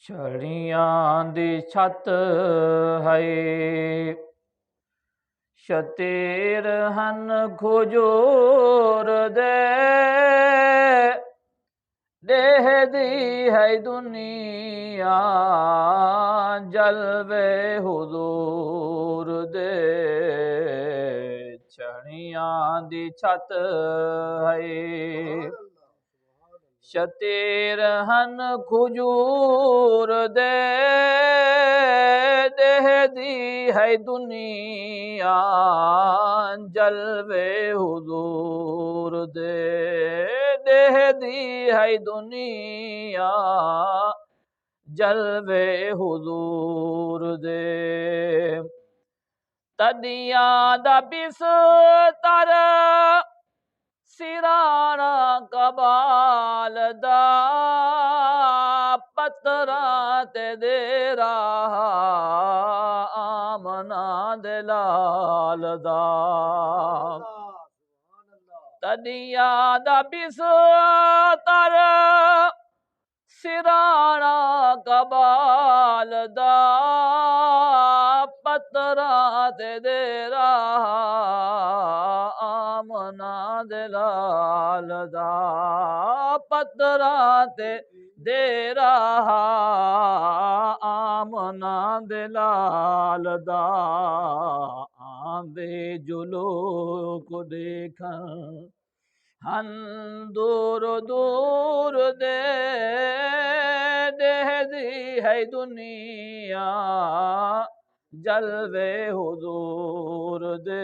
ਛੜੀਆਂ ਦੀ ਛੱਤ ਹੈ ਸ਼ਤੀਰ ਹਨ ਖੁਜੂਰ ਦੇ ਦੇਹ ਦੀ ਹੈ ਦੁਨੀਆ ਜਲਵੇ ਹੁਜ਼ੂਰ ਦੇ ਛੜੀਆਂ ਦੀ ਛੱਤ ਹੈ ਸ਼ਤੀਰ ਹਨ ਖੁਜੂਰ ਦੇ ਦੇਹ ਦੀ ਹੈ ਦੁਨੀਆ ਜਲਵੇ ਹੁਜ਼ੂਰ ਦੇ ਦੇਹ ਦੀ ਹੈ ਦੁਨੀਆ ਜਲਵੇ ਹੁਜ਼ੂਰ ਦੇ ਤਦੀਆਂ ਦਾ ਬਿਸਤਰ ਸਿਰਾਣਾ ਕਬਾਲ ਦਾ ਪੱਤਰਾਂ ਤੇ ਦੇਰਾ ਆਮਨਾ ਦੇ ਲਾਲ ਦਾ ਤਦੀਆਂ ਦਾ ਬਿਸਤਰ ਸਿਰਾਣਾ ਕਬਾਲ ਦਾ ਪੱਤਰਾਂ ਤੇ ਦੇਰਾ ਆਮਨਾ ਦੇ ਲਾਲ ਦਾ ਪੱਤਰਾਂ ਤੇ ਦੇਰਾ ਆਮਨਾ ਦੇ ਲਾਲ ਦਾ ਆਂਦੇ ਜੋ ਲੋਕ ਦੇਖਣ ਹਨ ਦੂਰ ਦੂਰ ਦੇ ਦੇਹ ਦੀ ਹੈ ਦੁਨੀਆ ਜਲਵੇ ਹੁਜ਼ੂਰ ਦੇ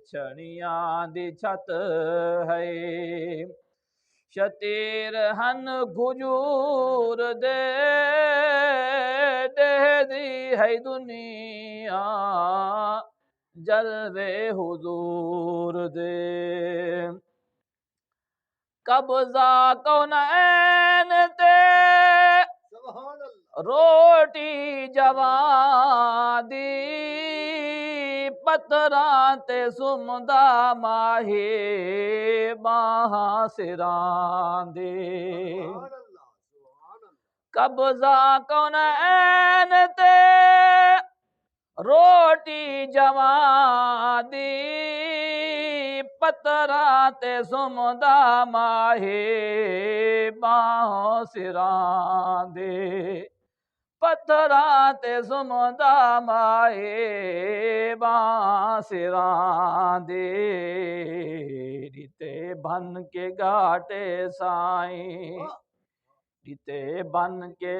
ਛੜੀਆਂ ਦੀ ਛੱਤ ਹੈ ਸ਼ਤੀਰ ਹਨ ਖੁਜੂਰ ਦੇ ਦੇਹ ਦੀ ਹੈ ਦੁਨੀਆ ਜਲਵੇ ਹੁਜ਼ੂਰ ਦੇ ਕਬਜ਼ਾ ਕੌਨੈਨ ਤੇ ਰੋਟੀ ਜਵਾਂ ਦੀ ਪੱਤਰਾਂ ਤੇ ਸੁਮਦਾ ਮਾਹੀ ਬਾਹਾਂ ਸਿਰਾਂ ਦੀ ਕਬਜ਼ਾ ਕੌਨੈਨ ਤੇ ਰੋਟੀ ਜਵਾਂ ਦੀ ਪੱਤਰਾਂ ਤੇ ਸੁਮਦਾ ਮਾਹੀ ਬਾਹਾਂ ਸਿਰਾਂ ਦੇ ਪੱਥਰਾਂ ਤੇ ਸੁਮਦਾ ਮਾਹੀ ਬਾਹਾਂ ਸਿਰਾਂ ਦੇ ਦਿੱਤੇ ਬਨ ਕੇ ਘਾਟੇ ਸਾਈਂ ਦਿੱਤੇ ਬਨ ਕੇ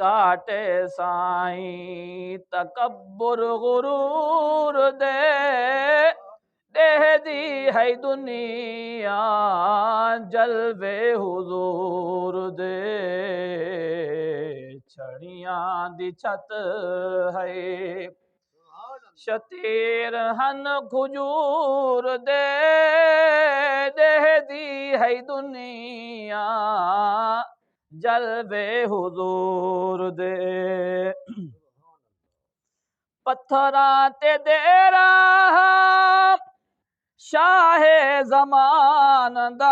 ਘਾਟੇ ਸਾਈਂ ਤਕਬਰ ਗੁਰੂਰ ਦੇ ਦੇਹ ਦੀ ਹੈ ਦੁਨੀਆ ਜਲਵੇ ਹੁਜ਼ੂਰ ਦੇ ਛੜੀਆਂ ਦੀ ਛੱਤ ਹੈ ਸ਼ਤੀਰ ਹਨ ਖੁਜੂਰ ਦੇ ਦੇਹ ਦੀ ਹੈ ਦੁਨੀਆ ਜਲਵੇ ਹੁਜ਼ੂਰ ਦੇ ਪੱਥਰਾਂ ਤੇ ਦੇਰਾ ਸ਼ਾਹੇ ਜ਼ਮਾਨ ਦਾ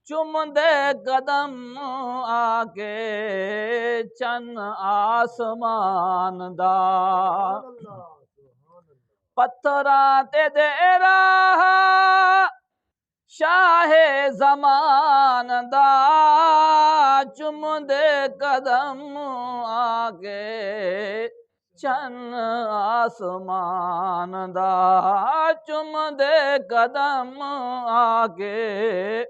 ਚੁੰਮਦੇ ਕਦਮ ਆ ਕੇ ਚੰਨ ਆਸਮਾਨ ਦਾ ਪੱਥਰਾਂ ਤੇ ਦੇਰਾ ਸ਼ਾਹੇ ਜ਼ਮਾਨ ਦਾ ਚੁੰਮਦੇ ਕਦਮ ਆ ਕੇ ਚੰਨ ਆਸਮਾਨ ਦਾ ਚੁੰਮਦੇ ਕਦਮ ਆ ਕੇ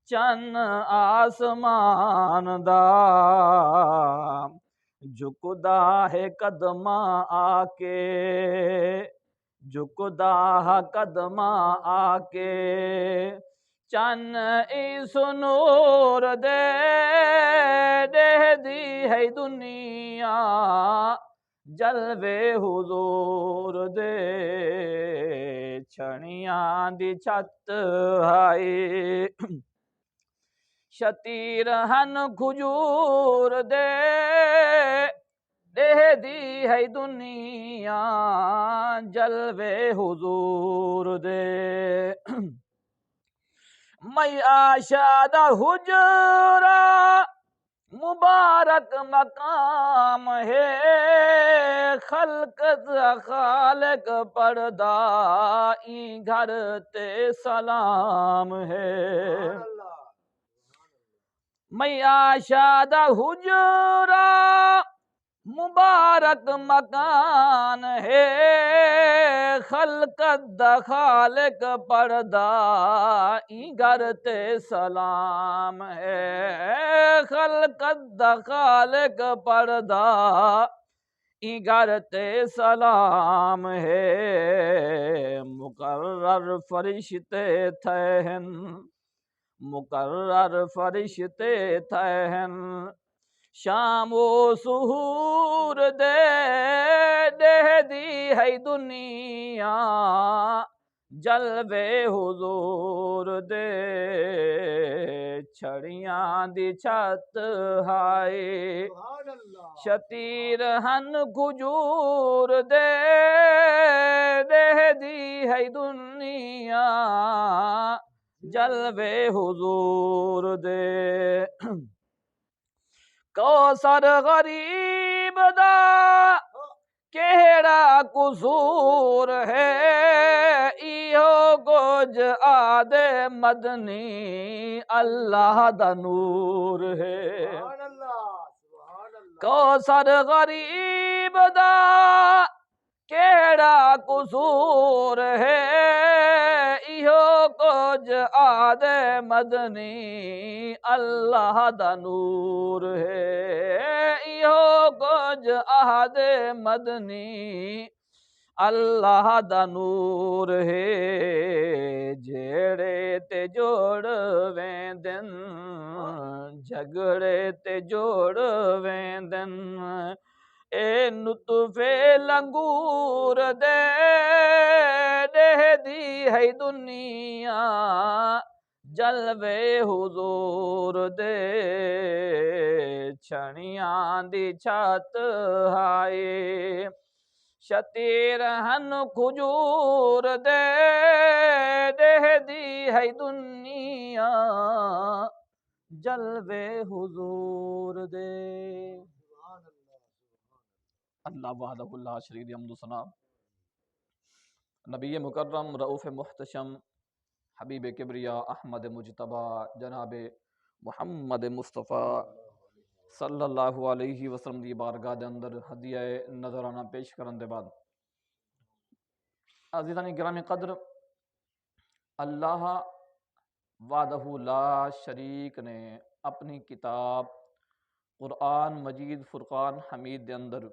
ਚੰਨ ਆਸਮਾਨ ਦਾ ਝੁਕਦਾ ਹੈ ਕਦਮਾਂ ਆ ਕੇ ਝੁਕਦਾ ਹੈ ਕਦਮਾਂ ਆ ਕੇ ਚੰਨ ਇਸ ਨੂਰ ਦੇ ਦੇਹ ਦੀ ਹੈ ਦੁਨੀਆ ਜਲਵੇ ਹੁਜ਼ੂਰ ਦੇ ਛੜੀਆਂ ਦੀ ਛੱਤ ਹੈ ਸ਼ਤੀਰ ਹਨ ਖੁਜੂਰ ਦੇ ਦੇਹ ਦੀ ਹੈ ਦੁਨੀਆ ਜਲਵੇ ਹੁਜ਼ੂਰ ਦੇ میں آشاد حجرا مبارک مقام ہے، خلقت خالق پردائی گھر تے سلام ہے۔ میں آشاد حجرا مبارک مکان ہے، خلقت خالق پردائی گھر تے سلام ہے، خلقت خالق پردائی گھر تے سلام ہے۔ مقرر فرشتے تھہن، مقرر فرشتے تھہن، شام و سحور دے دی ہے دنیا، جلوے حضور دے چھڑیاں دی چھت ہائے، شتیر ہن کھجور دے دی ہے دنیا، جلوے حضور دے۔ کوثر غریب دا کیڑا قصور ہے، ایہو کچھ آدھے مدنی اللہ دا نور ہے۔ کوثر غریب دا کیڑا قصور ہے، ایہو کچھ آدھے مدنی اللہ دا نور ہے، ایہو کچھ آدھے مدنی اللہ دا نور ہے۔ جھیڑے تے جوڑ ویندن، جھگڑے تے جوڑ ویندن، اے نطفے لنگور دے دی ہے دنیا، جلوے حضور دے چھڑیاں دی چھت ہائے، شتیر ہن کھجور دے دی ہے دنیا، جلوے حضور دے۔ اللہ وحدہ لا شریک حمد و ثنا۔ نبی مکرم رؤوف محتشم حبیب کبریا احمد مجتبی جناب محمد مصطفیٰ صلی اللہ علیہ وسلم دی بارگاہ دے اندر ہدیہ نظرانہ پیش کرن دے بعد، عزیزان گرامی قدر، اللہ وحدہ لا شریک نے اپنی کتاب قرآن مجید فرقان حمید دے اندر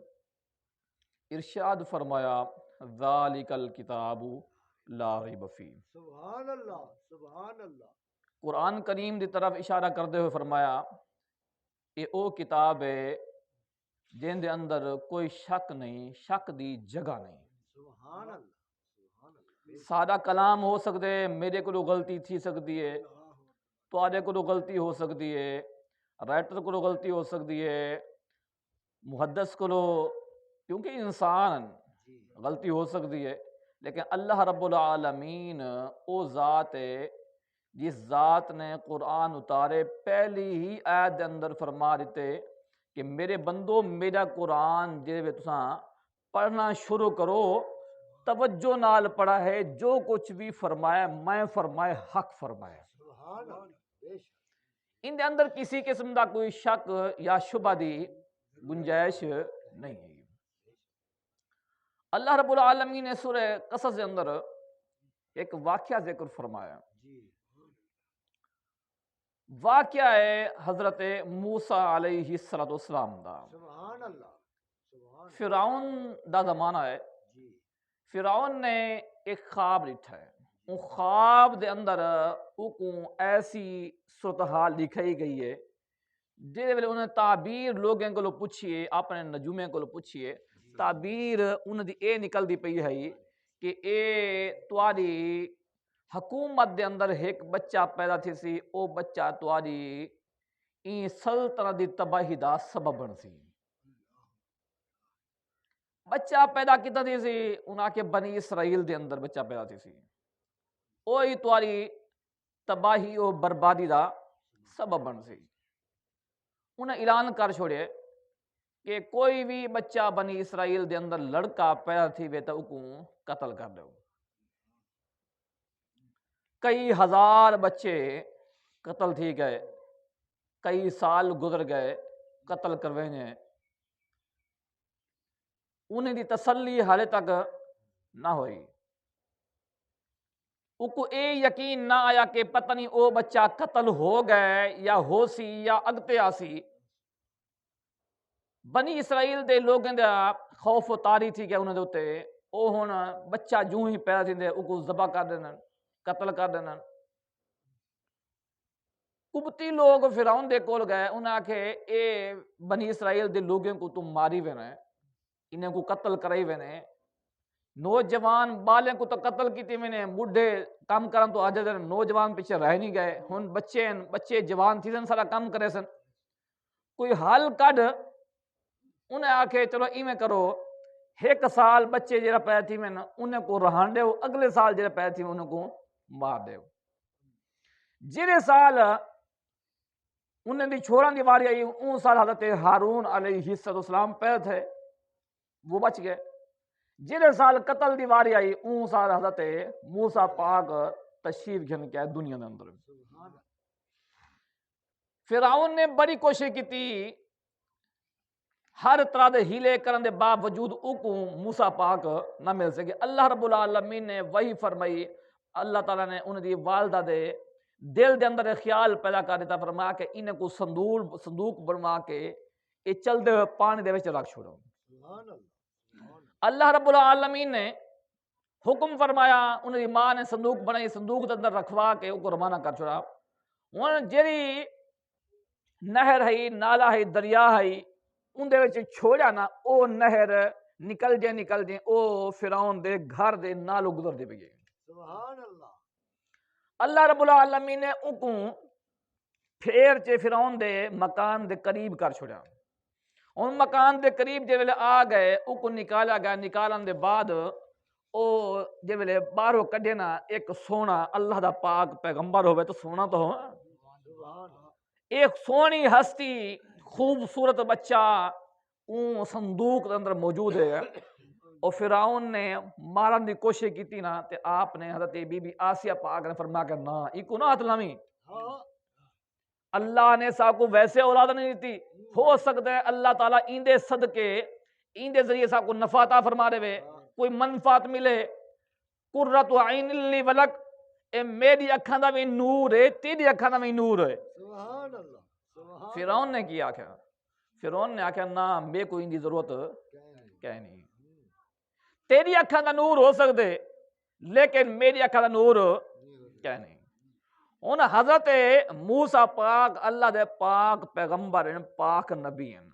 ارشاد فرمایا، ذالک الکتاب لا ریب فیہ۔ سبحان اللہ، سبحان اللہ۔ قرآن کریم دی طرف اشارہ کرتے ہوئے فرمایا، یہ او کتاب ہے جن دے اندر کوئی شک نہیں، شک دی جگہ نہیں۔ سبحان اللہ، سبحان اللہ۔ سادہ کلام ہو سکتے، میرے کو غلطی تھی سکتی ہے، تواڈے کو غلطی ہو سکتی ہے، رائٹر کو غلطی ہو سکتی ہے، محدث کو، کیونکہ انسان غلطی ہو سکتی ہے، لیکن اللہ رب العالمین او ذات ہے جس ذات نے قرآن اتارے پہلی ہی آیت دے اندر فرما دیتے کہ میرے بندو میرا قرآن جے تساں پڑھنا شروع کرو، توجہ نال پڑھا ہے، جو کچھ بھی فرمایا میں فرمائے حق فرمایا، سبحان اللہ، بے شک۔ ان دے اندر کسی قسم دا کوئی شک یا شبہ دی گنجائش نہیں ہے۔ اللہ رب العالمین نے سورہ قصص کے اندر ایک واقعہ ذکر فرمایا، واقعہ ہے حضرت موسیٰ علیہ السلام دا۔ سبحان اللہ، سبحان اللہ۔ فرعون دا زمانہ ہے، فرعون نے ایک خواب لکھا ہے، وہ خواب دے اندر کو ایسی صورتحال لکھائی گئی ہے جہدے ویلے انہیں تعبیر لوگوں کو پوچھیے، اپنے نجومیں کو پوچھیے، تعبیر انہوں دی اے نکل دی پئی ہے کہ اے تواڈی حکومت دے اندر ایک بچہ پیدا تھی سی، او بچہ تواڈی این سلطنت دی تباہی دا سبب بن سی۔ بچہ پیدا کیتا تھی سی، انہاں کے بنی اسرائیل دے اندر بچہ پیدا تھی سی، اوہی تواڈی تباہی و بربادی دا سبب بن سی۔ انہیں اعلان کر چھوڑے کہ کوئی بھی بچہ بنی اسرائیل دے اندر لڑکا پیدا تھی وے تو اکوں قتل کر دو۔ کئی ہزار بچے قتل تھی گئے، کئی سال گزر گئے قتل کروینے، انہیں دی تسلی حالے تک نہ ہوئی۔ اکو اے یقین نہ آیا کہ پتہ نہیں او بچہ قتل ہو گئے یا ہو سی یا اگتے آسی۔ بنی اسرائیل دے لوگوں دا خوف و تاری تھی کہ انہوں دے اتے او ہن بچہ جوں ہی پیدا تھیندے اکو ذبح کر دینا، قتل کر دینا۔ قبطی لوگ فرعون دے کول گئے، انہاں آکھے اے بنی اسرائیل دے لوگوں کو تم ماری وینے، انہیں کو قتل کرائی وینے، نوجوان بالیں کو تو قتل کیتی وینے، بڈھے کام کرن تو آجے دن، نوجوان پیچھے رہ نہیں گئے، ہن بچے جوان تھی سن سارا کام کرے سن۔ کوئی حل کڈ انہیں آکھے چلو ایویں کرو، ایک سال بچے جڑا پیدا تھی وین انہیں کو رہان دیو، اگلے سال جڑا پیدا تھی انہیں کو مار دیو۔ جڑے سال انہیں دی چھوڑان دی واری آئی اون سال حضرت ہارون علیہ السلام پیدا تھے، وہ بچ گئے۔ جڑے سال قتل دی واری آئی اون سال حضرت موسیٰ پاک تشریف گھن کے آئے دنیا دے اندر۔ فرعون نے بڑی کوشش کی تھی، ہر طرح دے ہیلے کرن دے باوجود اوکو موسیٰ پاک نہ مل سکے۔ اللہ رب العالمین نے وہی فرمائی، اللہ تعالیٰ نے انہیں دی والدہ دے دل دے اندر خیال پیدا کر دیتا، فرمایا کہ انہیں کو صندوق بنوا کے یہ چل دے ہوئے پانی دے وچ رکھ چھوڑو۔ اللہ رب العالمین نے حکم فرمایا، انہیں دی ماں نے صندوق بنائی، صندوق دے اندر رکھوا کے ان کو روانہ کر چھوڑا۔ ہن جیڑی نہر ہے، نالا ہے، دریا ہے، ان دے وچ چھوڑیا نا، او نہر نکل جے او فرعون دے گھر دے نالو گزر دے پئی۔ سبحان اللہ۔ اللہ رب العالمین نے ان کو پھیر چے فرعون دے مکان دے قریب کر چھوڑیا۔ ان مکان دے قریب جے ویلے آ گئے ان کو نکالا گیا، نکالن دے بعد او جے ویلے باہروں کڈے نا ایک سونا اللہ دا پاک پیغمبر ہوئے تو سونا تو ہو، ایک سونی ہستی خوبصورت بچہ اون صندوق دے اندر موجود ہے۔ اور فرعون نے مارن دی کوشش کی تھی نا، تے آپ نے حضرت بی بی آسیہ پاک نے فرمایا کہ نا ایکو نہ ہاتھ لاویں، اللہ نے سا کو ویسے اولاد نہیں دیتی، ہو سکتا ہے اللہ تعالیٰ ایندے صدقے ایندے ذریعے سا کو نفع عطا فرما دے وے، کوئی منفعت ملے۔ قرۃ عین لی ولک، اے میری اکھاں دا بھی نور ہے، تیری اکھاں دا بھی نور ہے۔ سبحان اللہ۔ فرعون نے کیا آکھیا؟ فرعون نے آکھیا نا میں کوئی ان دی ضرورت کہہ نہیں، تیری اکھاں دا نور ہو سکدے لیکن میری اکھاں دا نور کہہ نہیں۔ ان حضرت موسیٰ پاک اللہ دے پاک پیغمبر ہیں، پاک نبی ہیں،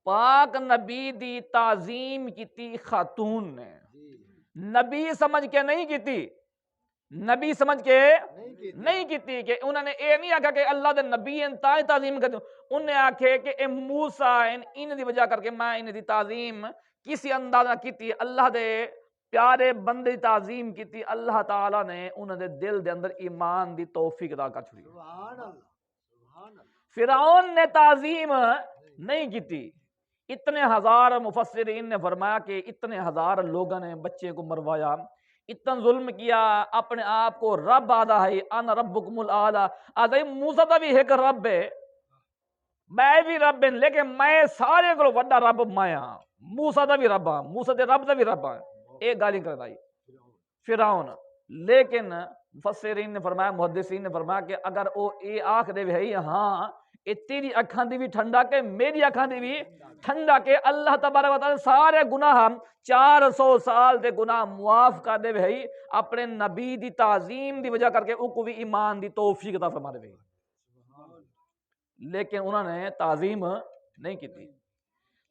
پاک نبی دی تعظیم کیتی خاتون نے، نبی سمجھ کے نہیں کیتی، نبی سمجھ کے نہیں کیتی کہ انہوں نے اے نہیں آکھا کہ اللہ دے نبی ہیں تاں تعظیم کرتے، انہوں نے آکھے کہ اے موسیٰ ہیں ان دی وجہ کر کے میں ان دی تعظیم کسی اندازہ کیتی، اللہ دے پیارے بندے دی تعظیم کیتی، اللہ تعالیٰ نے انہوں دے دل دے اندر ایمان دی توفیق عطا کر چھوڑی۔ سبحان اللہ۔ سبحان اللہ۔ فرعون نے تعظیم نہیں کیتی، اتنے ہزار مفسرین نے فرمایا کہ اتنے ہزار لوگوں نے بچے کو مروایا، اتنا ظلم کیا، اپنے آپ کو رب آدھا ہے، انا ربکم الاعلی، آدھا موسیٰ دا بھی ایک رب ہے، میں بھی رب ہوں لیکن میں سارے کو وڈا رب میں ہاں، موسیٰ دا بھی رب ہاں، موسیٰ دے رب دا بھی رب ہاں، ایک گالی کرتا ہے فرعون۔ لیکن مفسرین نے فرمایا، محدثین نے فرمایا کہ اگر او اے آکھ دے ہے ہاں اے تیری اکھاں دی بھی ٹھنڈا کے میری اکھاں دی بھی ٹھنڈا کے، اللہ تبارک و تعالی سارے گناہ 400 سال دے گناہ معاف کر دے ہے، اپنے نبی دی تعظیم دی وجہ کر کے او کو بھی ایمان دی توفیق عطا فرما دے۔ لیکن انہوں نے تعظیم نہیں کی تھی،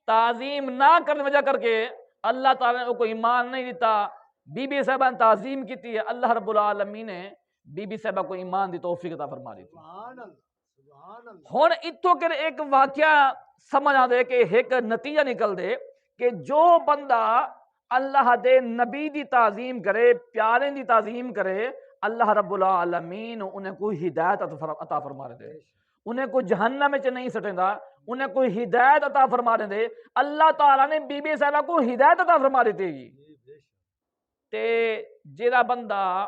تعظیم نہ کرنے وجہ کر کے اللہ تعالیٰ نے کو ایمان نہیں دیتا۔ بی بی صاحبہ نے تعظیم کی تھی، اللہ رب العالمین نے بی بی صاحبہ کو ایمان دی توفیق عطا فرما دی تھی۔ ہن اتو کر ایک واقعہ سمجھ آ دے کہ ایک نتیجہ نکل دے کہ جو بندہ اللہ دے نبی دی تعظیم کرے، پیارے دی تعظیم کرے، اللہ رب العالمین انہیں کوئی ہدایت عطا فرما دے، انہیں کوئی جہنم میں نہیں سٹیندا، انہیں کوئی ہدایت عطا فرما دے۔ اللہ تعالیٰ نے بی بی صاحبہ کو ہدایت عطا فرما دیتی گی تے جیڑا بندہ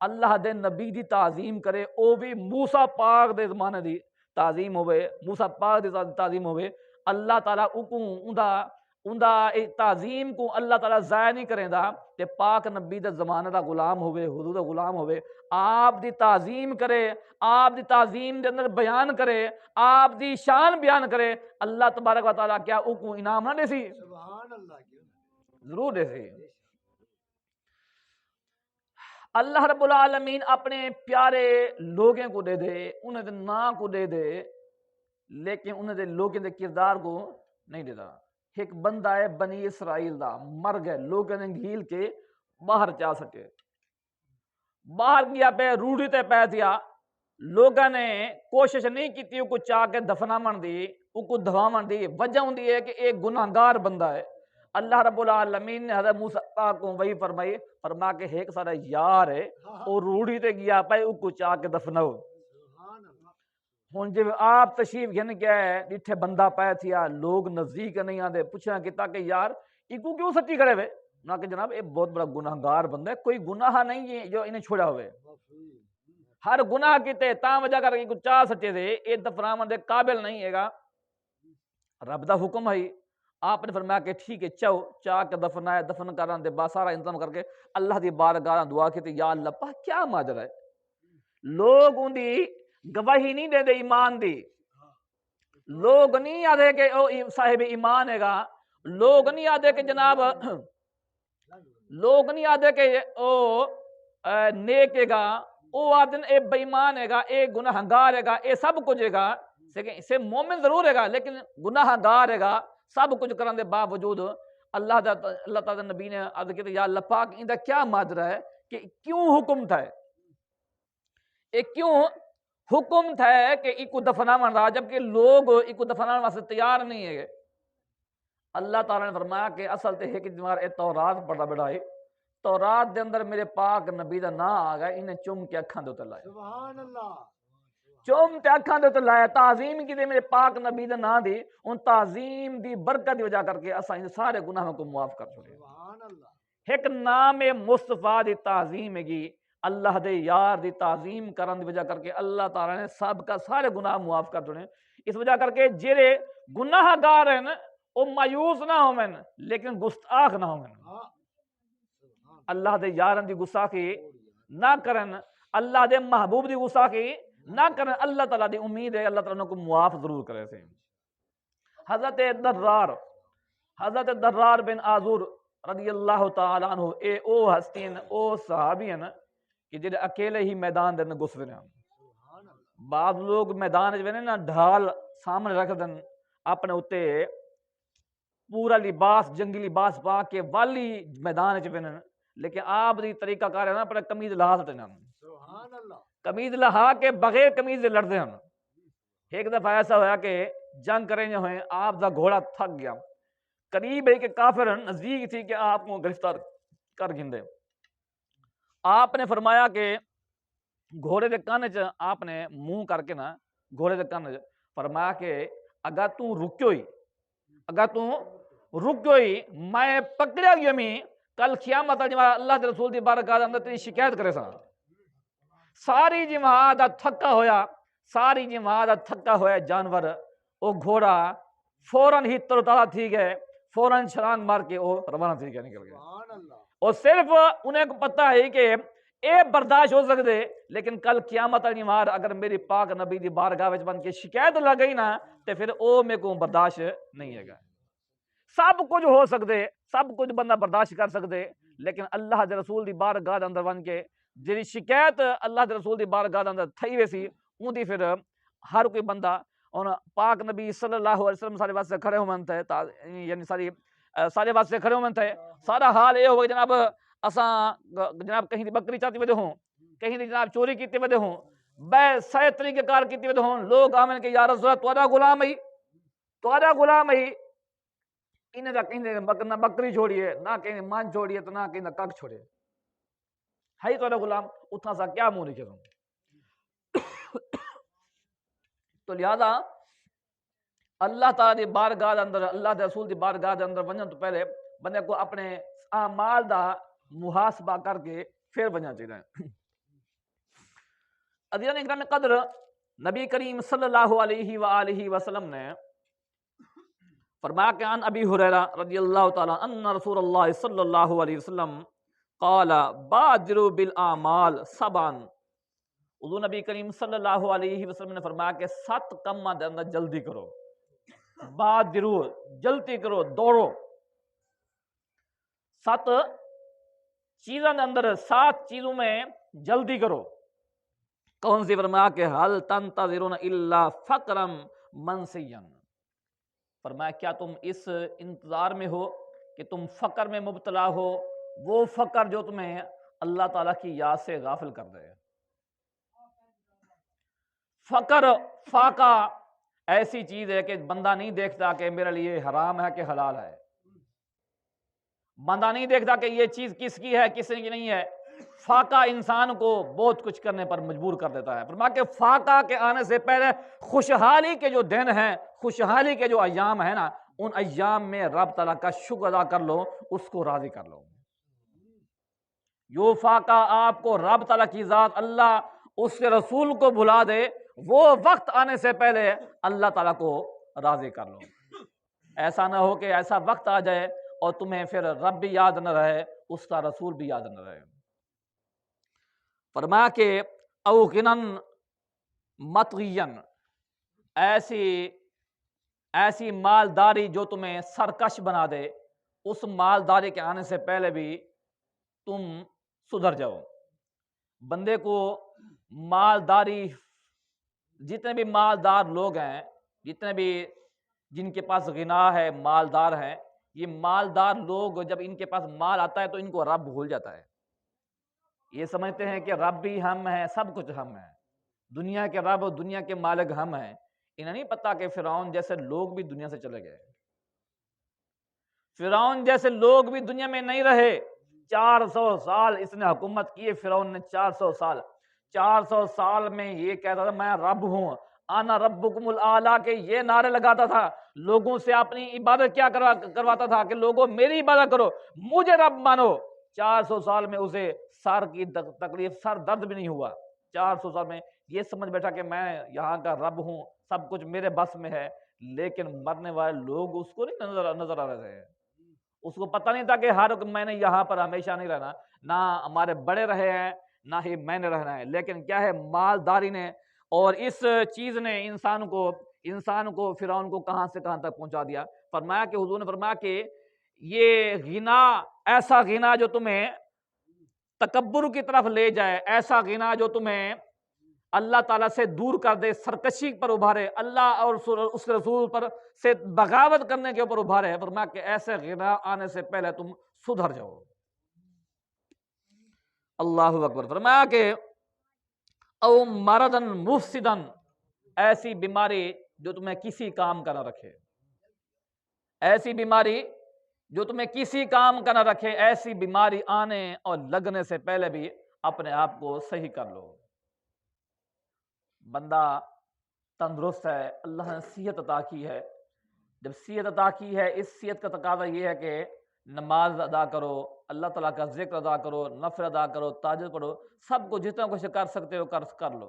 اللہ دے نبی دی تعظیم کرے، او بھی موسیٰ پاک دے زمانے دی تعظیم ہوئے، موسیٰ پاک دی تعظیم ہوئے، اللہ تعالیٰ اوندا تعظیم کو اللہ تعالیٰ ضائع نہیں کریں دا تے پاک نبی دے زمانے دا غلام ہوئے، حضور دا غلام ہوئے، آپ دی تعظیم کرے، آپ دی تعظیم دے اندر بیان کرے، آپ دی شان بیان کرے، اللہ تبارک و تعالیٰ کیا او کو انعام نہ دے سی؟ سبحان اللہ، کیوں نہ؟ ضرور دے سی۔ اللہ رب العالمین اپنے پیارے لوگوں کو دے دے، انہیں دے نام کو دے دے، لیکن انہیں دے لوگوں دے کردار کو نہیں دے دا۔ ایک بندہ ہے بنی اسرائیل دا، مر گئے، لوگوں نے گھیل کے باہر جا سکے، باہر گیا پہ روڑی تے پہ دیا، لوگوں نے کوشش نہیں کی کو چاہ کے دفنا من دی، کو دھوا من دی، وجہ ہوندی ہے کہ ایک گناہگار بندہ ہے۔ اللہ رب العالمین نے حضرت موسیٰ پاک کو وہی فرما کہ ایک سارا یار ہے، وہ روڑی تے گیا پہ کو چاہ کے دفناؤ۔ سبحان اللہ، ہوں جب آپ تشریف گھن گیا ہے، ڈٹھے بندہ پہ تھیا، لوگ نزدیک نہیں آتے، پوچھنا کیتا کہ یار ایکو کیوں سچی کھڑے ہوئے؟ نہ کہ جناب یہ بہت بڑا گناہگار بندہ ہے، کوئی گناہ نہیں ہے جو انہیں چھوڑا ہوئے، ہر گناہ کیتے تاں وجہ کر کے کچھ چاہ سچے دے، یہ دفناون دے قابل نہیں ہے گا، رب دا حکم ہے۔ آپ نے فرمایا کہ ٹھیک ہے چاہو، چاہ کے دفن آئے، دفن کران دے با سارا انتظام کر کے اللہ دی بارگاہ دعا کی یا اللہ پاک کیا ماجرا ہے؟ لوگ ان دی گواہی نہیں دے دے ایمان دی، لوگ نہیں آدھے کہ او صاحب ایمان ہے گا، لوگ نہیں آدھے کہ جناب لوگ نہیں آدھے کہ او نیک ہے گا، او آدھن اے بے ایمان ہے گا، اے گناہگار ہے گا، اے سب کچھ ہے گا، اسے مومن ضرور ہے گا لیکن گناہگار ہے گا، سب کچھ کرنے دے باوجود اللہ تعالیٰ نبی نے عرض کی یا اللہ پاک اندہ کیا ماجرا ہے کہ کیوں حکم تھا کیوں حکم تھا کہ ایک دفناون رہا جبکہ لوگ ایک دفناون واسطے تیار نہیں ہے۔ اللہ تعالیٰ نے فرمایا کہ اصل تے ہے کہ جمار اے تورات پڑھا بڑھائی، تورات دے اندر میرے پاک نبی دا نا آ گیا، انہیں چم کے اکھاں دے تے لائے، سبحان اللہ، چوم تے اکھاں دے تے لائے، تعظیم کی دے میرے پاک نبی دا نا دی، ان تعظیم دی برکت دی وجہ کر کے اساں ان سارے گناہوں کو معاف کر چھوڑے۔ سبحان اللہ، ایک نام مصطفیٰ دی تعظیم ہے گی، اللہ دے یار دی تعظیم کرن دی وجہ کر کے اللہ تعالیٰ نے سب کا سارے گناہ معاف کر چھوڑے۔ اس وجہ کر کے جڑے گناہ گار ہیں وہ مایوس نہ ہومن لیکن گستاخ نہ ہومن، ہاں، سبحان اللہ دے یارن دی گستاخی نہ کرن، اللہ دے محبوب دی گستاخی نہ کرن، اللہ تعالیٰ دی امید ہے اللہ تعالیٰ کو معاف ضرور کرے سے۔ حضرت درار بن آذور رضی اللہ تعالیٰ عنہ اے او ہستین او صحابی ہیں کہ جڑے اکیلے ہی میدان دے گھس وے، سبحان اللہ، بعض لوگ میدان وچ نا ڈھال سامنے رکھ دن اپنے اتے پورا لباس جنگی لباس پا کے والی میدان وچ ونن، لیکن آپ دی طریقہ کار ہے نا اپنے قمیض لہا سٹے نا، سبحان اللہ، قمیض لہا کے بغیر قمیض دے لڑدے ہیں۔ ایک دفعہ ایسا ہوا کہ جنگ کریں جو ہیں آپ دا گھوڑا تھک گیا، قریب ہے کہ کافر نزدیک تھی کہ آپ کو گرفتار کر گھندے، آپ نے فرمایا کہ گھوڑے دے کان چ آپ نے منہ کر کے نا گھوڑے دے کان فرمایا کہ اگر تو رکو ہی میں پکڑیا گیا میں کل قیامت جب اللہ دے رسول دی بارگاہ دے اندر تیری شکایت کرے سا۔ ساری جماعت دا تھکا ہویا جانور او گھوڑا فوراً ہی تروتازہ تھی گئے، فوراً چھلانگ مار کے وہ روانہ تھی گیا، نکل گیا۔ سبحان اللہ، اور صرف انہیں کو پتہ ہے کہ اے برداشت ہو سکتے لیکن کل قیامت والی مار اگر میری پاک نبی دی بارگاہ وچ بن کے شکایت لگ گئی نا تے پھر او میں کو برداشت نہیں ہے گا۔ سب کچھ ہو سکتے، سب کچھ بندہ برداشت کر سکتے، لیکن اللہ دے رسول دی بارگاہ دے اندر بن کے جی شکایت اللہ دے رسول دی بارگاہ دے اندر تھئی ویسی اون دی پھر ہر کوئی بندہ اور پاک نبی صلی اللہ علیہ وسلم سارے واسطے کھڑے ہومن تھے، یعنی سارے واسطے کھڑے ہومن تھے، سارا حال یہ ہوگا جناب اساں جناب کہیں دی بکری چاتی ودے ہوں، کہیں دی جناب چوری کیتے ودے ہوں، بے صحیح طریقے کار کیتے ودے ہوں، لوگ آمن کہ یا رسول اللہ تہاڈا غلام ہے، انہیں دا کہیں نہ بکری چھوڑیے، نہ کہیں مان چھوڑیے، تو نہ کہیں کک چھوڑیے۔ ہے تو غلام اتنا سا کیا منہ رکھے تم. تو لہذا اللہ تعالیٰ دی بارگاہ دے اندر اللہ دے رسول دی بارگاہ دے اندر ونجن تو پہلے بندے کو اپنے اعمال دا محاسبہ کر کے پھر ونجنا چاہیے. عزیزان اکرام قدر نبی کریم صلی اللہ علیہ وآلہ وسلم نے فرمایا کہ عن ابی ہریرہ رضی اللہ تعالیٰ ان رسول اللہ صلی اللہ علیہ وسلم قال بادروا بالاعمال سبعا. حضور نبی کریم صلی اللہ علیہ وسلم نے فرمایا کہ 7 کاماں دے اندر جلدی کرو. بادرو جلدی کرو، دوڑو. 7 چیزوں کے اندر 7 چیزوں میں جلدی کرو. کون سی؟ فرمایا کہ حل تنتظرون الا فقرا منسیا. فرمایا کیا تم اس انتظار میں ہو کہ تم فقر میں مبتلا ہو، وہ فقر جو تمہیں اللہ تعالیٰ کی یاد سے غافل کر دے. فقر فاقہ ایسی چیز ہے کہ بندہ نہیں دیکھتا کہ میرے لیے حرام ہے کہ حلال ہے. بندہ نہیں دیکھتا کہ یہ چیز کس کی ہے کس کی نہیں ہے. فاقہ انسان کو بہت کچھ کرنے پر مجبور کر دیتا ہے. فرمایا کہ فاقہ کے آنے سے پہلے خوشحالی کے جو دن ہیں، خوشحالی کے جو ایام ہیں نا، ان ایام میں رب تعالیٰ کا شکر ادا کر لو، اس کو راضی کر لو. جو فاقہ آپ کو رب تعالیٰ کی ذات اللہ اس کے رسول کو بھلا دے، وہ وقت آنے سے پہلے اللہ تعالیٰ کو راضی کر لو. ایسا نہ ہو کہ ایسا وقت آ جائے اور تمہیں پھر رب بھی یاد نہ رہے، اس کا رسول بھی یاد نہ رہے. فرمایا کہ او غنن مطغین، ایسی مالداری جو تمہیں سرکش بنا دے، اس مالداری کے آنے سے پہلے بھی تم سدھر جاؤ. بندے کو مالداری، جتنے بھی مالدار لوگ ہیں، جتنے بھی جن کے پاس غنا ہے، مالدار ہیں، یہ مالدار لوگ جب ان کے پاس مال آتا ہے تو ان کو رب بھول جاتا ہے. یہ سمجھتے ہیں کہ رب بھی ہم ہیں، سب کچھ ہم ہیں، دنیا کے رب دنیا کے مالک ہم ہیں. انہیں نہیں پتا کہ فرعون جیسے لوگ بھی دنیا سے چلے گئے. فرعون جیسے لوگ بھی دنیا میں نہیں رہے. 400 سال اس نے حکومت کی. فرعون نے 400 سال میں یہ کہتا تھا میں رب ہوں، آنا ربکم الاعلیٰ، کہ یہ نعرے لگاتا تھا. لوگوں سے اپنی عبادت کیا کرواتا تھا کہ لوگوں میری عبادت کرو، مجھے رب مانو. 400 سال میں اسے سر کی تکلیف، سر درد بھی نہیں ہوا. 400 سال میں یہ سمجھ بیٹھا کہ میں یہاں کا رب ہوں، سب کچھ میرے بس میں ہے. لیکن مرنے والے لوگ اس کو نہیں نظر آ رہے ہیں. اس کو پتہ نہیں تھا کہ میں نے یہاں پر ہمیشہ نہیں رہنا، نہ ہمارے بڑے رہے ہیں نہ ہی میں نے رہنا ہے. لیکن کیا ہے، مالداری نے اور اس چیز نے انسان کو فرعون کو کہاں سے کہاں تک پہنچا دیا. فرمایا کہ حضور نے فرمایا کہ یہ غنا، ایسا غنا جو تمہیں تکبر کی طرف لے جائے، ایسا غنا جو تمہیں اللہ تعالیٰ سے دور کر دے، سرکشی پر ابھارے، اللہ اور اس کے رسول پر سے بغاوت کرنے کے اوپر ابھارے. فرمایا کہ ایسے غنا آنے سے پہلے تم سدھر جاؤ. اللہ اکبر. فرمایا کہ او مرضن مفسدن، ایسی بیماری جو تمہیں کسی کام کا نہ رکھے، ایسی بیماری جو تمہیں کسی کام کا نہ رکھے. ایسی بیماری آنے اور لگنے سے پہلے بھی اپنے آپ کو صحیح کر لو. بندہ تندرست ہے، اللہ نے صحت عطا کی ہے. جب صحت عطا کی ہے، اس صحت کا تقاضا یہ ہے کہ نماز ادا کرو، اللہ تعالیٰ کا ذکر ادا کرو، نفل ادا کرو، تہجد پڑھو، سب کو جتنا کچھ کر سکتے ہو کر لو.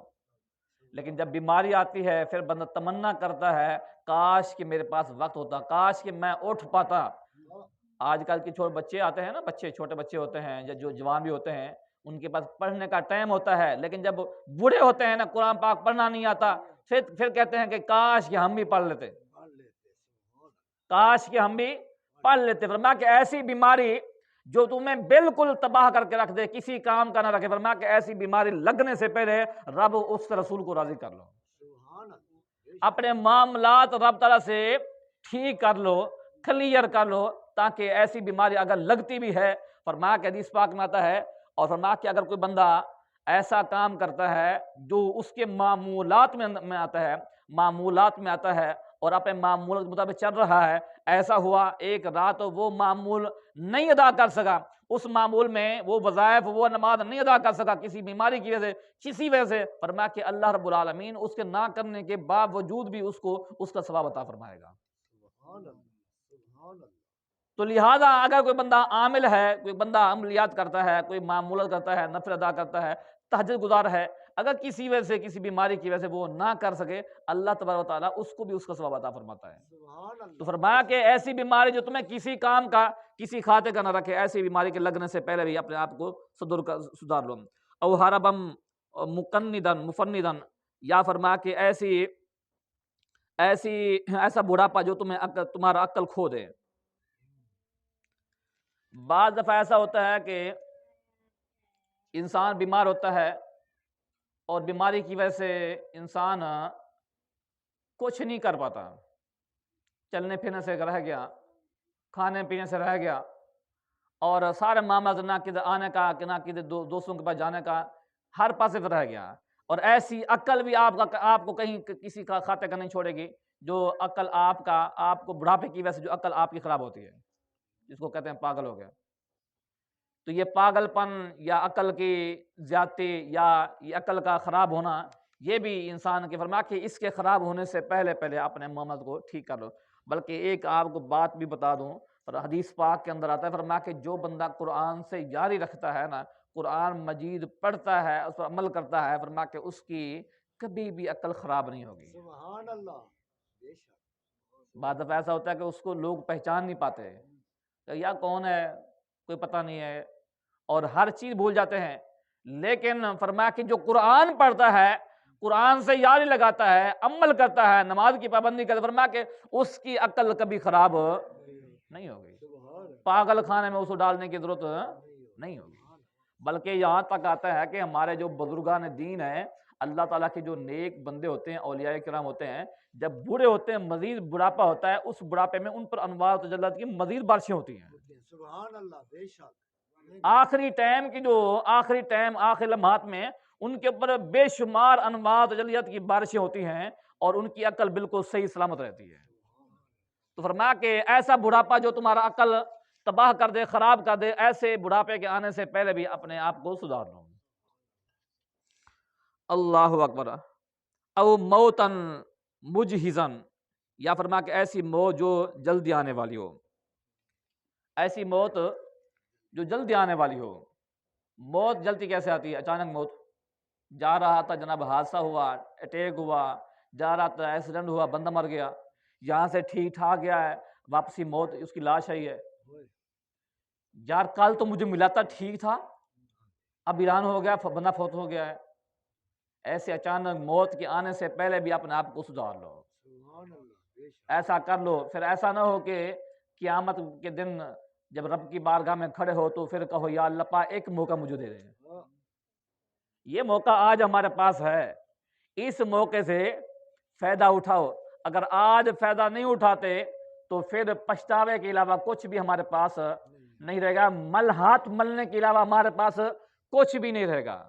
لیکن جب بیماری آتی ہے پھر بندہ تمنا کرتا ہے کاش کہ میرے پاس وقت ہوتا، کاش کہ میں اٹھ پاتا. آج کل کے چھوٹے بچے آتے ہیں نا، چھوٹے بچے ہوتے ہیں یا جو جوان بھی ہوتے ہیں، ان کے پاس پڑھنے کا ٹائم ہوتا ہے، لیکن جب بوڑھے ہوتے ہیں نا، قرآن پاک پڑھنا نہیں آتا، پھر کہتے ہیں کہ کاش کہ ہم بھی پڑھ لیتے، کاش کہ ہم بھی پڑھ لیتے. فرمایا کہ ایسی بیماری جو تمہیں بالکل تباہ کر کے رکھ دے، کسی کام کا نہ رکھے، فرمایا کہ ایسی بیماری لگنے سے پہلے رب اس کے رسول کو راضی کر لو، اپنے معاملات رب تعالیٰ سے ٹھیک کر لو، کلیئر کر لو، تاکہ ایسی بیماری اگر لگتی بھی ہے، فرمایا کہ حدیث پاک میں آتا ہے، اور فرمایا کہ اگر کوئی بندہ ایسا کام کرتا ہے جو اس کے معمولات میں آتا ہے، اور اپنے معمول کے مطابق چل رہا ہے، ایسا ہوا ایک رات وہ معمول نہیں ادا کر سکا، اس معمول میں وہ وظائف وہ نماز نہیں ادا کر سکا کسی بیماری کی وجہ سے، کسی وجہ سے، فرمایا کہ اللہ رب العالمین اس کے نہ کرنے کے باوجود بھی اس کو اس کا ثواب عطا فرمائے گا۔ سبحان اللہ، سبحان اللہ۔ تو لہٰذا اگر کوئی بندہ عامل ہے، کوئی بندہ عملیات کرتا ہے، کوئی معمولات کرتا ہے، نفل ادا کرتا ہے، تہجد گزار ہے، اگر کسی وجہ سے کسی بیماری کی وجہ سے وہ نہ کر سکے، اللہ تبارک و تعالیٰ اس کو بھی اس کا ثواب عطا فرماتا ہے۔ سبحان اللہ۔ تو فرمایا کہ ایسی بیماری جو تمہیں کسی کام کا کسی کھاتے کا نہ رکھے، ایسی بیماری کے لگنے سے پہلے بھی اپنے آپ کو سدھار لو۔ او حربم مقندن مفندن، یا فرمایا کہ ایسا بڑھاپا جو تمہارا عقل کھو دے۔ بعض دفعہ ایسا ہوتا ہے کہ انسان بیمار ہوتا ہے اور بیماری کی وجہ سے انسان کچھ نہیں کر پاتا، چلنے پھرنے سے رہ گیا، کھانے پینے سے رہ گیا، اور سارے معاملات نہ کدھر آنے کا کہ نہ کدھر دوستوں کے پاس جانے کا، ہر پاسے پہ رہ گیا، اور ایسی عقل بھی آپ کو کہیں کسی کا کھاتے کا نہیں چھوڑے گی، جو عقل آپ کو بڑھاپے کی وجہ سے جو عقل آپ کی خراب ہوتی ہے، جس کو کہتے ہیں پاگل ہو گیا۔ تو یہ پاگل پن یا عقل کی زیادتی یا یہ عقل کا خراب ہونا، یہ بھی انسان کے فرما کہ اس کے خراب ہونے سے پہلے اپنے معاملات کو ٹھیک کر لو۔ بلکہ ایک آپ کو بات بھی بتا دوں، اور حدیث پاک کے اندر آتا ہے، فرما کہ جو بندہ قرآن سے یاری رکھتا ہے نا، قرآن مجید پڑھتا ہے، اس پر عمل کرتا ہے، فرما کہ اس کی کبھی بھی عقل خراب نہیں ہوگی۔ سبحان اللہ، بے شک۔ بعض دفعہ ایسا ہوتا ہے کہ اس کو لوگ پہچان نہیں پاتے، کہ یا کون ہے، کوئی پتہ نہیں ہے، اور ہر چیز بھول جاتے ہیں۔ لیکن فرمایا کہ جو قرآن پڑھتا ہے، قرآن سے یاری لگاتا ہے، عمل کرتا ہے، نماز کی پابندی کرتا ہے، فرمایا کہ اس کی عقل کبھی خراب نہیں ہوگی، پاگل خانے میں اس کو ڈالنے کی ضرورت نہیں ہوگی۔ بلکہ یہاں تک آتا ہے کہ ہمارے جو بزرگان دین ہیں، اللہ تعالیٰ کے جو نیک بندے ہوتے ہیں، اولیاء کرام ہوتے ہیں، جب بوڑھے ہوتے ہیں، مزید بڑھاپا ہوتا ہے، اس بڑھاپے میں ان پر انوار تجلیات کی مزید بارشیں ہوتی ہیں۔ سبحان اللہ، بے شک۔ آخری لمحات میں ان کے اوپر بے شمار انوار تجلیات کی بارشیں ہوتی ہیں، اور ان کی عقل بالکل صحیح سلامت رہتی ہے۔ تو فرمایا کہ ایسا بڑھاپا جو تمہارا عقل تباہ کر دے، خراب کر دے، ایسے بڑھاپے کے آنے سے پہلے بھی اپنے آپ کو سدھار لو۔ اللہ اکبر۔ او موتن مجہزن، یا فرمایا کہ ایسی موت جو جلدی آنے والی ہو، ایسی موت جو جلدی آنے والی ہو۔ موت جلدی کیسے آتی ہے؟ اچانک موت، جا رہا تھا جناب، حادثہ ہوا، اٹیک ہوا، جا رہا تھا، ایکسیڈنٹ ہوا، بندہ مر گیا، یہاں سے ٹھیک ٹھاک گیا ہے، واپسی موت، اس کی لاش آئی ہے۔ یار کل تو مجھے ملا تھا، ٹھیک تھا، اب ایران ہو گیا، بندہ فوت ہو گیا ہے۔ ایسے اچانک موت کے آنے سے پہلے بھی اپنے آپ کو سدھار لو، ایسا کر لو، پھر ایسا نہ ہو کہ قیامت کے دن جب رب کی بارگاہ میں کھڑے ہو تو پھر کہو یا اللہ پاک ایک موقع مجھے دے دے۔ یہ موقع آج ہمارے پاس ہے، اس موقع سے فائدہ اٹھاؤ۔ اگر آج فائدہ نہیں اٹھاتے تو پھر پچھتاوے کے علاوہ کچھ بھی ہمارے پاس نہیں رہے گا، ہاتھ ملنے کے علاوہ ہمارے پاس کچھ بھی نہیں رہے گا۔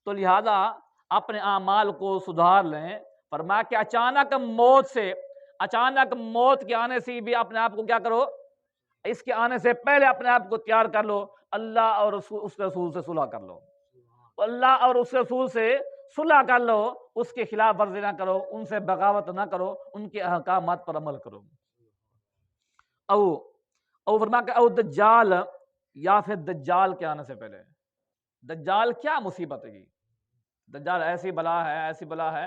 تو لہذا اپنے اعمال کو سدھار لیں۔ فرمایا کہ اچانک موت کے آنے سے بھی اپنے آپ کو کیا کرو، اس کے آنے سے پہلے اپنے آپ کو تیار کر لو، اللہ اور اس کے رسول سے صلح کر لو، اللہ اور اس کے رسول سے صلح کر لو، اس کے خلاف ورزی نہ کرو، ان سے بغاوت نہ کرو، ان کے احکامات پر عمل کرو۔ او فرمایا کہ او دجال، یا پھر دجال کے آنے سے پہلے۔ دجال کیا مصیبت ہے؟ دجال ایسی بلا ہے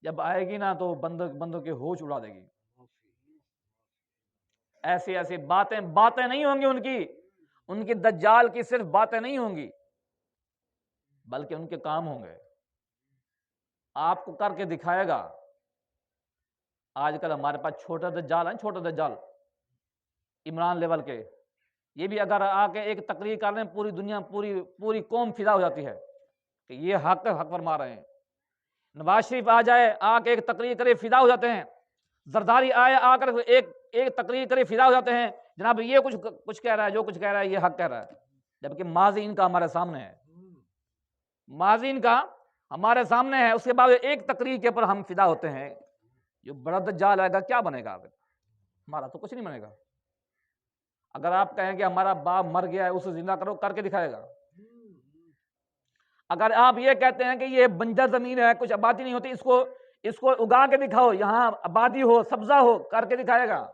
جب آئے گی نا تو بندوں کے ہوش اڑا دے گی۔ ایسی باتیں نہیں ہوں گی ان کی دجال کی صرف باتیں نہیں ہوں گی، بلکہ ان کے کام ہوں گے، آپ کو کر کے دکھائے گا۔ آج کل ہمارے پاس چھوٹا دجال عمران لیول کے، یہ بھی اگر آ کے ایک تقریر کر رہے ہیں، پوری دنیا پوری قوم فدا ہو جاتی ہے کہ یہ حق فرما رہے ہیں۔ نواز شریف آ جائے، آ کے ایک تقریر کرے، فدا ہو جاتے ہیں۔ زرداری آئے، آ کر ایک تقریر کرے، فدا ہو جاتے ہیں، جناب یہ کچھ کہہ رہا ہے، جو کچھ کہہ رہا ہے یہ حق کہہ رہا ہے، جبکہ ماضی ان کا ہمارے سامنے ہے، ماضی ان کا ہمارے سامنے ہے، اس کے بعد ایک تقریر کے اوپر ہم فدا ہوتے ہیں جو بڑا دجال آئے گا کیا بنے گا؟ ہمارا تو کچھ نہیں بنے گا۔ اگر آپ کہیں کہ ہمارا باپ مر گیا ہے اسے زندہ کرو، کر کے دکھائے گا۔ اگر آپ یہ کہتے ہیں کہ یہ بنجر زمین ہے، کچھ آبادی نہیں ہوتی، اس کو اگا کے دکھاؤ، یہاں آبادی ہو، سبزہ ہو، کر کے دکھائے گا۔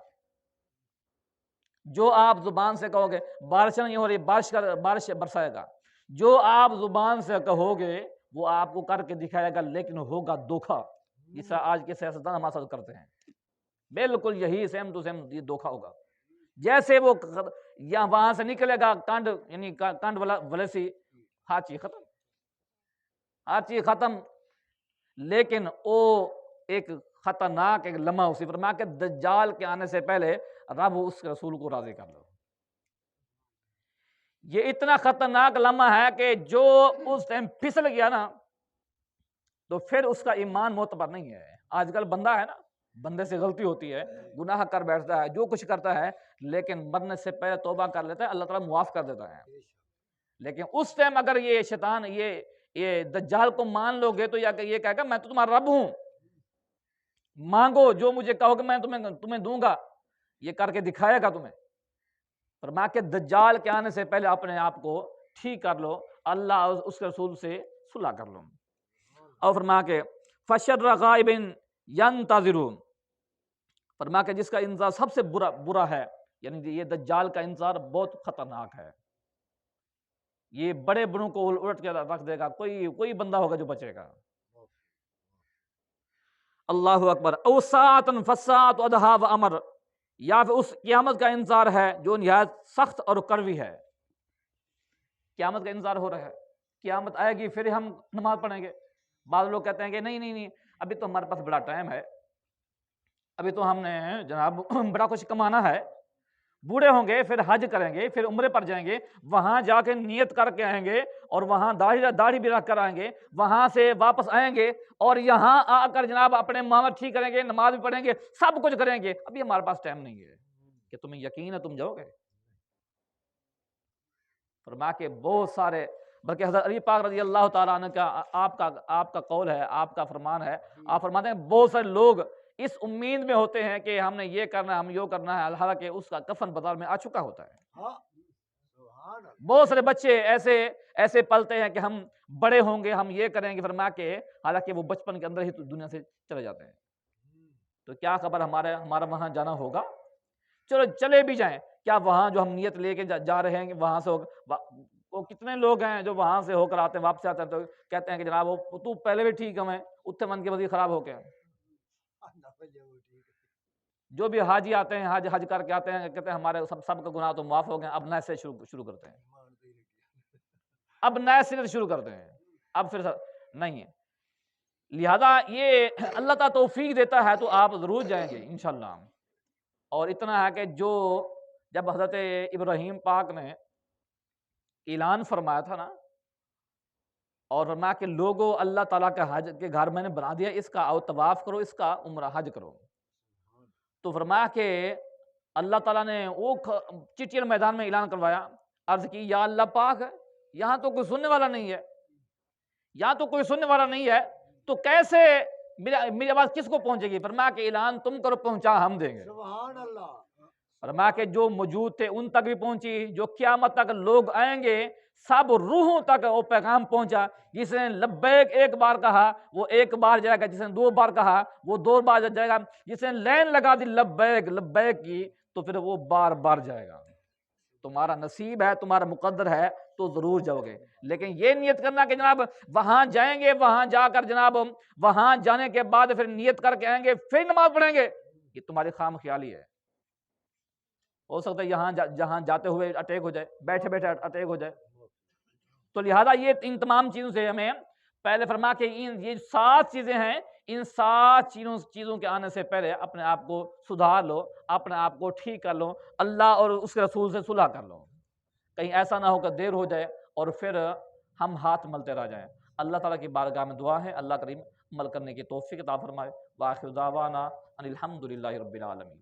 جو آپ زبان سے کہو گے بارش نہیں ہو رہی، بارش برسائے گا، جو آپ زبان سے کہو گے وہ آپ کو کر کے دکھائے گا، لیکن ہوگا دھوکا، جس آج کے سیاستدان ہمارے ساتھ کرتے ہیں۔ بالکل یہی سیم ٹو سیم یہ دھوکا ہوگا۔ جیسے وہ یا وہاں سے نکلے گا کانڈ، یعنی کانڈ والا ولیسی، ہر چیز ختم، ہر چیز ختم۔ لیکن وہ ایک خطرناک ایک لمحہ اسی فرما کہ دجال کے آنے سے پہلے رب اس رسول کو راضی کر لو۔ یہ اتنا خطرناک لمحہ ہے کہ جو اس ٹائم پھسل گیا نا تو پھر اس کا ایمان معتبر نہیں ہے۔ آج کل بندہ ہے نا، بندے سے غلطی ہوتی ہے، گناہ کر بیٹھتا ہے، جو کچھ کرتا ہے، لیکن مرنے سے پہلے توبہ کر لیتا ہے، اللہ تعالیٰ معاف کر دیتا ہے۔ لیکن اس ٹائم اگر یہ شیطان یہ دجال کو مان لو گے تو یہ کہے گا میں تو تمہارا رب ہوں، مانگو جو مجھے کہو گے میں تمہیں دوں گا، یہ کر کے دکھائے گا تمہیں۔ فرمایا کہ دجال کے آنے سے پہلے اپنے آپ کو ٹھیک کر لو، اللہ اور اس کے رسول سے صلح کر لو۔ اور فرمایا کہ فشر غائب ینتظر، فرمایا کہ جس کا انتظار سب سے برا ہے، یعنی یہ دجال کا انتظار بہت خطرناک ہے۔ یہ بڑے بڑوں کو الٹ کے رکھ دے گا، کوئی بندہ ہوگا جو بچے گا۔ اللہ اکبر۔ او ساعتن فساعت ادھا و امر، یا پھر اس قیامت کا انتظار ہے جو نہایت سخت اور کڑوی ہے۔ قیامت کا انتظار ہو رہا ہے، قیامت آئے گی پھر ہم نماز پڑھیں گے۔ بعض لوگ کہتے ہیں کہ نہیں ابھی تو ہمارے پاس بڑا ٹائم ہے، ابھی تو ہم نے جناب بڑا کچھ کمانا ہے، بوڑھے ہوں گے پھر حج کریں گے، پھر عمرے پر جائیں گے، وہاں جا کے نیت کر کے آئیں گے، اور وہاں داڑھی بھی رکھ کر آئیں گے، وہاں سے واپس آئیں گے اور یہاں آ کر جناب اپنے معاملات ٹھیک کریں گے، نماز بھی پڑھیں گے، سب کچھ کریں گے۔ ابھی ہمارے پاس ٹائم نہیں ہے۔ کہ تمہیں یقین ہے تم جاؤ گے؟ فرمایا کہ بہت سارے، بلکہ حضرت علی پاک رضی اللہ تعالیٰ عنہ کا آپ کا قول ہے، آپ کا فرمان ہے، آپ فرماتے ہیں بہت سارے لوگ اس امید میں ہوتے ہیں کہ ہم نے یہ کرنا ہے، ہم یہ کرنا ہے، حالانکہ اس کا کفن بازار میں آ چکا ہوتا ہے۔ بہت سارے بچے ایسے پلتے ہیں کہ ہم بڑے ہوں گے، ہم یہ کریں گے، فرمایا کہ حالانکہ وہ بچپن کے اندر ہی دنیا سے چلے جاتے ہیں۔ تو کیا خبر ہمارا وہاں جانا ہوگا؟ چلو چلے بھی جائیں، کیا وہاں جو ہم نیت لے کے جا رہے ہیں وہاں سے وہ کتنے لوگ ہیں جو وہاں سے ہو کر آتے ہیں، واپس آتے ہیں تو کہتے ہیں کہ جناب تو پہلے بھی ٹھیک ہمیں اتنے من کی وزیر خراب ہو کے۔ جو بھی حاجی آتے ہیں، حج کر کے آتے ہیں، کہتے ہیں ہمارے سب کا گناہ تو معاف ہو گئے، اب نئے سے شروع کرتے ہیں، اب نئے سرے سے شروع کرتے ہیں، اب پھر نہیں ہے۔ لہذا یہ اللہ تعالیٰ توفیق دیتا ہے تو آپ ضرور جائیں گے انشاءاللہ۔ اور اتنا ہے کہ جب حضرت ابراہیم پاک نے اعلان فرمایا تھا نا، اور فرمایا کہ لوگوں اللہ تعالیٰ کا حج کے گھر میں نے بنا دیا، اس کا آؤ طواف کرو، اس کا عمرہ حج کرو، تو فرمایا کہ اللہ تعالیٰ نے وہ چٹیل میدان میں اعلان کروایا، عرض کی یا اللہ پاک یہاں تو کوئی سننے والا نہیں ہے، یہاں تو کوئی سننے والا نہیں ہے، تو کیسے میری آواز کس کو پہنچے گی؟ فرمایا کہ اعلان تم کرو، پہنچا ہم دیں گے۔ سبحان اللہ۔ فرمایا کہ جو موجود تھے ان تک بھی پہنچی، جو قیامت تک لوگ آئیں گے سب روحوں تک وہ پیغام پہنچا۔ جس نے لبیک ایک بار کہا وہ ایک بار جائے گا، جس نے 2 بار کہا وہ 2 بار جائے گا، جس نے لین لگا دی لبیک لبیک کی تو پھر وہ بار بار جائے گا۔ تمہارا نصیب ہے، تمہارا مقدر ہے تو ضرور جاؤ گے، لیکن یہ نیت کرنا کہ جناب وہاں جائیں گے، وہاں جا کر جناب وہاں جانے کے بعد پھر نیت کر کے آئیں گے پھر نماز پڑھیں گے، یہ تمہاری خام خیالی ہے۔ ہو سکتا ہے جہاں جاتے ہوئے اٹیک ہو جائے، بیٹھے بیٹھے اٹیک ہو جائے۔ تو لہذا یہ ان تمام چیزوں سے ہمیں پہلے فرما کہ یہ 7 چیزیں ہیں، ان 7 چیزوں کے آنے سے پہلے اپنے آپ کو سدھار لو، اپنے آپ کو ٹھیک کر لو، اللہ اور اس کے رسول سے صلح کر لو، کہیں ایسا نہ ہو کہ دیر ہو جائے اور پھر ہم ہاتھ ملتے رہ جائیں۔ اللہ تعالیٰ کی بارگاہ میں دعا ہے اللہ کریم عمل کرنے کی توفیق عطا فرمائے۔ وآخر دعوانا ان الحمد للہ رب العالمین۔